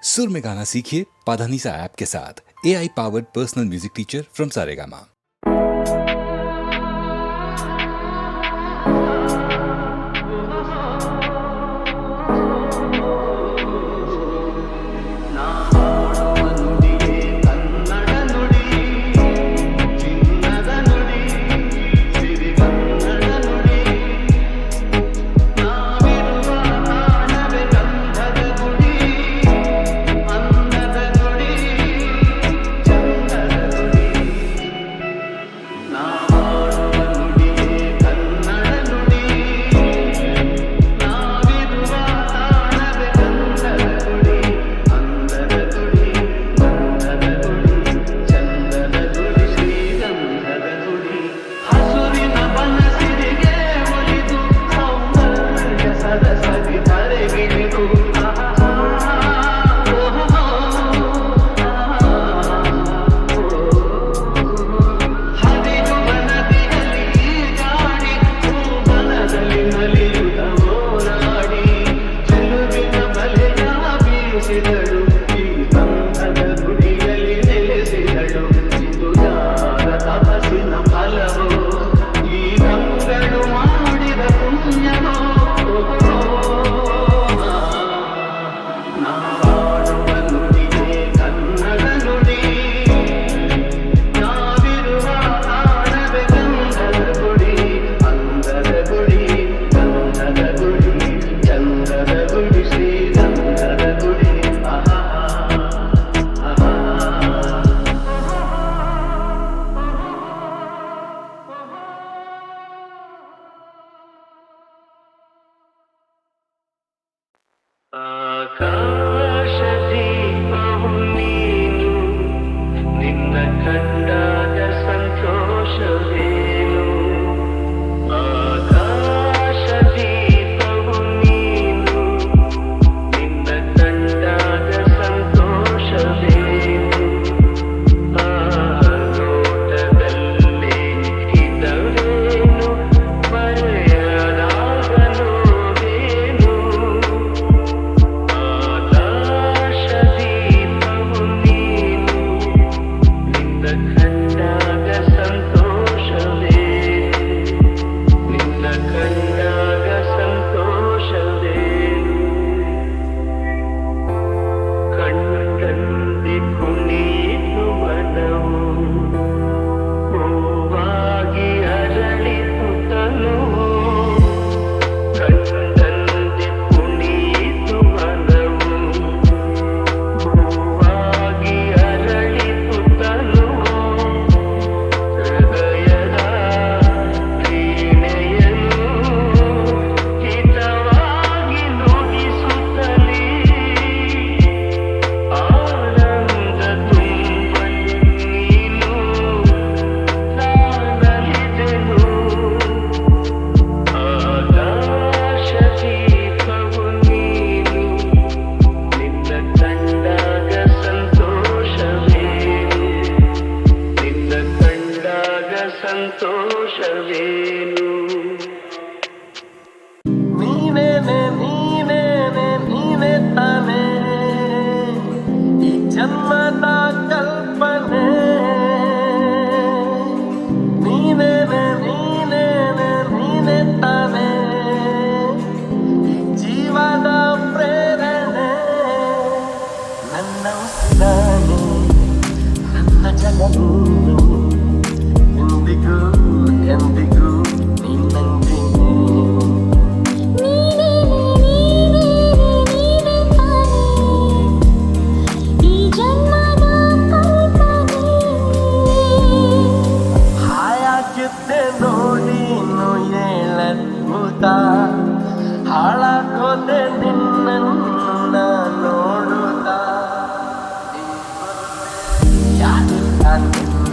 सुर में गाना सीखिए पाधानीसा ऐप के साथ। AI powered personal music teacher from Saregama.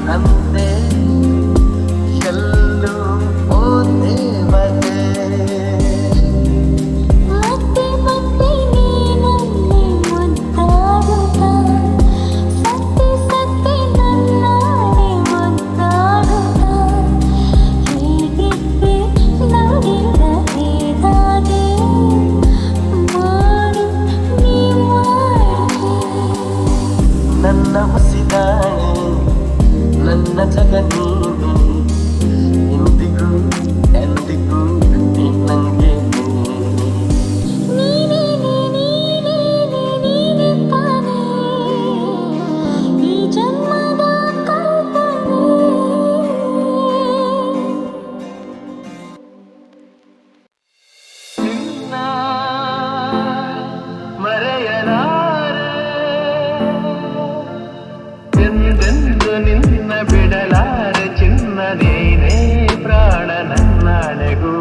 ನಂತೆ ಎಲ್ಲೂ ಜಗ ನೀನೆ ಎಂದಿಗೂ ಎಂದಿಗೂ ನೀ ನಂಗೆ ನೀನೆ. ಎಂದೆಂದು ನಿನ್ನ ಬಿಡಲಾರೆ ಚಿನ್ನ ನೀನೇ ಪ್ರಾಣ ನನ್ನಾಳೆಗೂ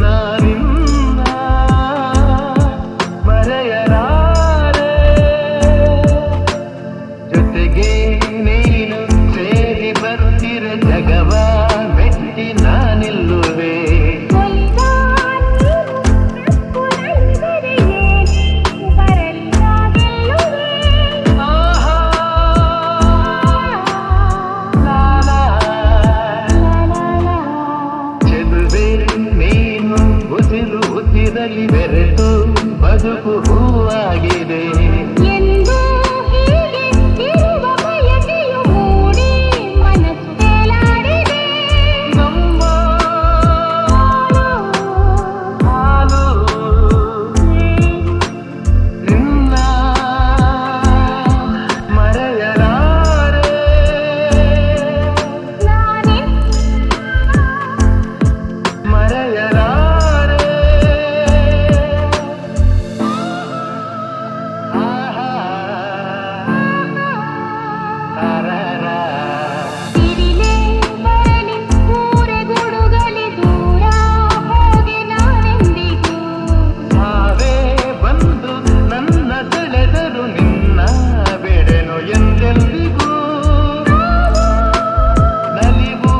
ನಾನಿನ್ನ ಮರೆಯಲಾರೆ ಜೊತೆಗೆ ನೀನು ಸೇರಿ ಬರುತ್ತಿರ ಜಗವ ಮೆಟ್ಟಿ ನಾನಿಲ್ಲುವೆ ಉಸಿರಲ್ಲಿ ಬೆರೆತು ಬದುಕು ಹೂವಾಗಿದೆ ಎಂದು ಹೀಗೆ ಇರುವ ಬಯಕೆಯು ಮೂಡಿ ಮನಸ್ಸು ತೇಲಾಡಿದೆ ನಮ್ಮ ಹಾಲು ನಿನ್ನ ಮರೆಯಲಾರೆ ನಾನೇ ಮರೆಯಲಾರೆ ತಿರಿಲೇ ಬರಲಿ ಊರೆ ಗುಡುಗಲಿ ದೂರ ಹೋಗಿ ನಾನೆಂದಿಗೂ ನಾವೇ ಬಂದು ನನ್ನ ಸೆಳೆದರು ನಿನ್ನ ಬೆಳೆನು ಎಂದೆಂದಿಗೂ ನಲಿವು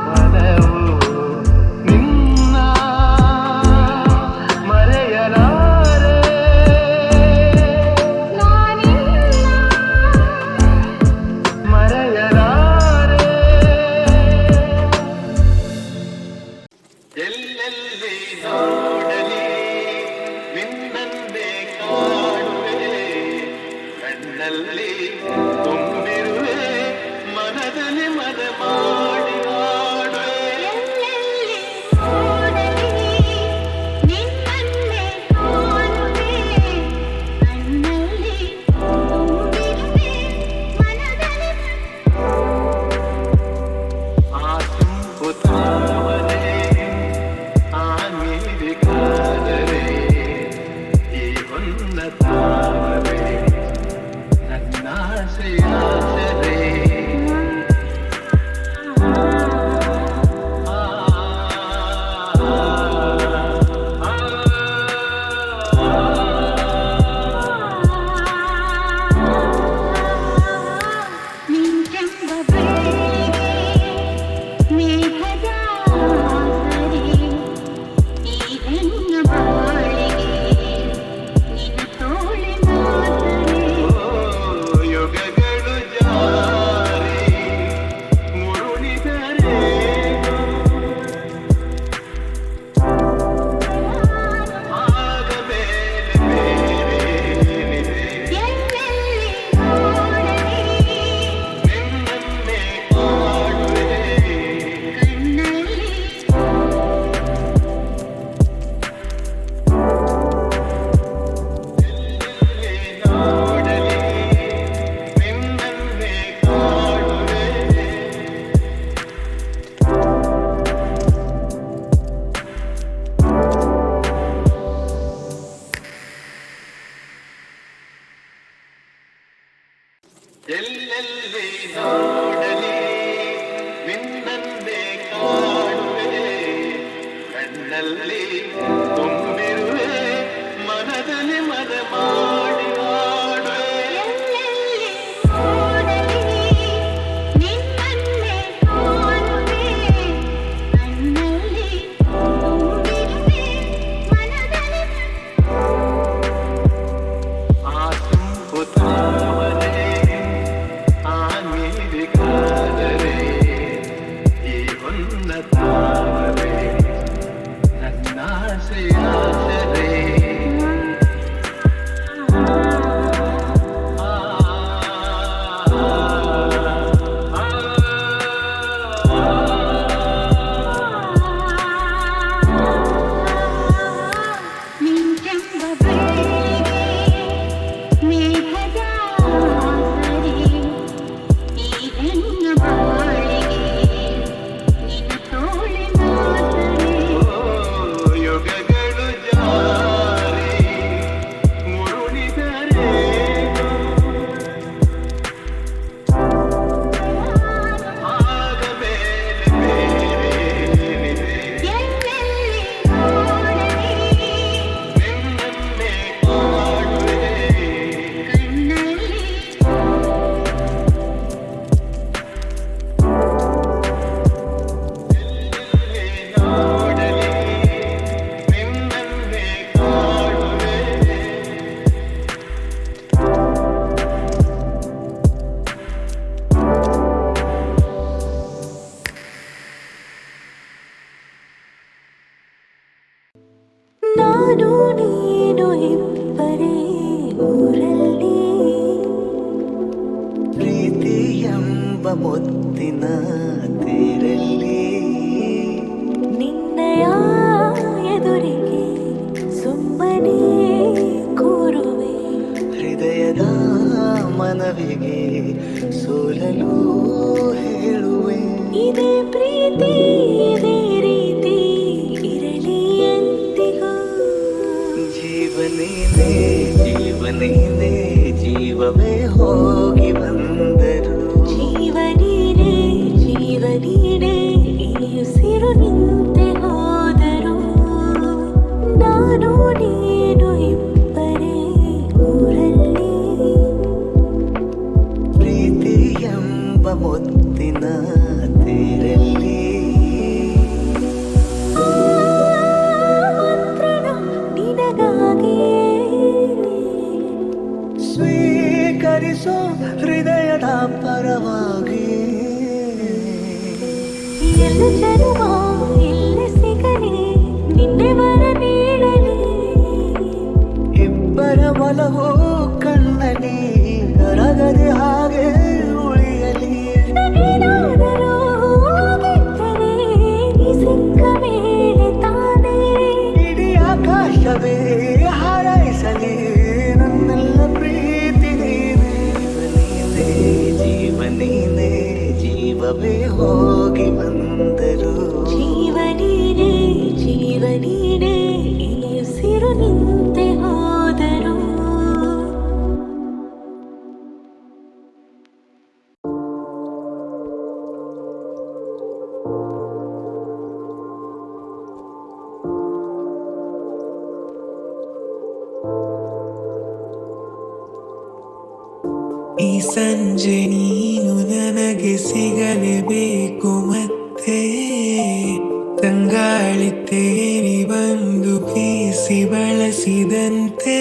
ಮನವು ನಿನ್ನ ಮರೆಯಲಾರೆ ನಾನಿನ್ನ ಮರೆಯಲಾರೆ ಎಲ್ಲೆಲ್ಲಿ ನೋಡಲಿ ನಿನ್ನನ್ನೇ ಕಾಣುವೆ ಕಣ್ಣಲ್ಲಿ ತುಂಬಿರುವೆ ಮನದಲ್ಲಿ ಮನ ಮಾಡಿ ಆಡುವೆ ಎಲ್ಲೆಲ್ಲಿ ನೋಡಲಿ ನಿನ್ನನ್ನೇ ಕಾಣುವೆ ಕಣ್ಣಲ್ಲಿ ತುಂಬಿರುವೆ ಮನದಲ್ಲಿ ಆ ತುಂಬು ತಾವರೆ ಆ ನೀಲಿ ಕಾದರೆ ಈ ಹೊನ್ನ ತಾವರೆ ನನ್ನಾಸೆಯಾಸರೆ ನಿಂತೆಂಬ ಬೆಳ್ಳಿಗೆ ಮೇಘದ ಸರಿ ಈ ಹೆಣ್ಣ ಬಾಳಿಗೆ ನಿನ್ನ ತೋಳಿನ ಸರಿ ಯುಗಗಳು ಜಾರಿ ಮುರುಳಿದರೆ ಆದ ಮೇಲೆ ಬೇರೇನಿದೆ ಎಲ್ಲೆಲ್ಲಿ ನೋಡಲಿ ನಿನ್ನನ್ನೇ ಕಾಣುವೆ ಕಣ್ಣಲ್ಲಿ ಎಲ್ಲೆಲ್ಲಿ ನೋಡಲಿ ನಿನ್ನನ್ನೇ ಕಾಣುವೆ ಎಲ್ಲೆಲ್ಲಿ ನೋಡಲಿ ನಿನ್ನನ್ನೇ ಕಾಣುವೆ ಕಣ್ಣಲ್ಲಿ ತುಂಬಿರುವೆ ಮನದಲ್ಲಿ ಮನ ಮಾಡಿ ಆಡುವೆ ಎಲ್ಲೆಲ್ಲಿ ನೋಡಲಿ ನಿನ್ನನ್ನೇ ಕಾಣುವೆ ಕಣ್ಣಲ್ಲಿ ತುಂಬಿರುವೆ ಮನದಲ್ಲಿ ಆ ತುಂಬು ತಾವರೆ ಆ ನೀಲಿ ಕಾದರೆ ಈ ಹೊನ್ನ ತಾವರೆ ನನ್ನಾಸೆಯಾಸರೆ ನಾನು ನೀನು ಇಬ್ಬರೇ ಊರಲ್ಲಿ ಪ್ರೀತಿ ಎಂಬ ಮುತ್ತಿನ ತೇರಲ್ಲಿ ನಿನ್ನಯ ಎದುರಿಗೆ ಸುಮ್ಮನೆ ಕೂರುವೆ ಹೃದಯದ ಮನವಿಗೆ ಸೋಲಲು ಹೇಳುವೆ. ಇದೇ ಪ್ರೀತಿ ಇದೇ ರೀತಿ ಇರಲಿ ಎಂದಿಗೂ ಜೀವನೇನೆ ಜೀವನೇನೆ ಜೀವವೇ ಹೋಗಿ ಬಂದರು. ಜೀವನೀನೇ ಜೀವನೀನೇ ಈ ಉಸಿರು ನಿಂತೆ ಹೋದರು ನಾನು ನೀನು ಇಬ್ಬರೇ ಊರಲ್ಲಿ ಪ್ರೀತಿ ಎಂಬ ಮುತ್ತಿನ ತೇರಲ್ಲಿ ಮಂತ್ರಣ ನಿನಗಾಗಿಯೇ ಸ್ವೀಕರಿಸೋ ಹೃದಯದ ಪರವಾಗಿ. ಎಲ್ಲ ಜನುಮ ಎಲ್ಲ ಸಿಗಲಿ ನಿನ್ನೆ ವರ ನೀಡಲಿ ಇಬ್ಬರ ಒಲವು ಕಣ್ಣಲ್ಲಿ ಕರಗದೆ ಹಾಗೆ ಉಳಿಯಲಿ. ನಾನೇನಾದರೂ ಹೋಗಿದ್ದರೆ ನೀ ಸಿಕ್ಕ ಮೇಲೆ ತಾನೇ ಇಡೀ ಆಕಾಶವೇ ಹಾರೈಸಲಿ ನನ್ನೆಲ್ಲ ಪ್ರೀತಿ ನೀನೇ. ಜೀವನೇನೆ ಜೀವವೇ ಹೋಗಿ ಬಂದರು. ಜೀವನೀನೇ ಜೀವನೀನೇ ಈ ಉಸಿರು ನಿಂತೆ ಹೋದರು ಈ ಸಂಜೆ ನೀನು ನನಗೆ ಸಿಗಲೇಬೇಕು ಮತ್ತೆ ತಂಗಾಳಿ ತೇರಿ ಬಂದು ಬೀಸಿ ಬಳಸಿದಂತೆ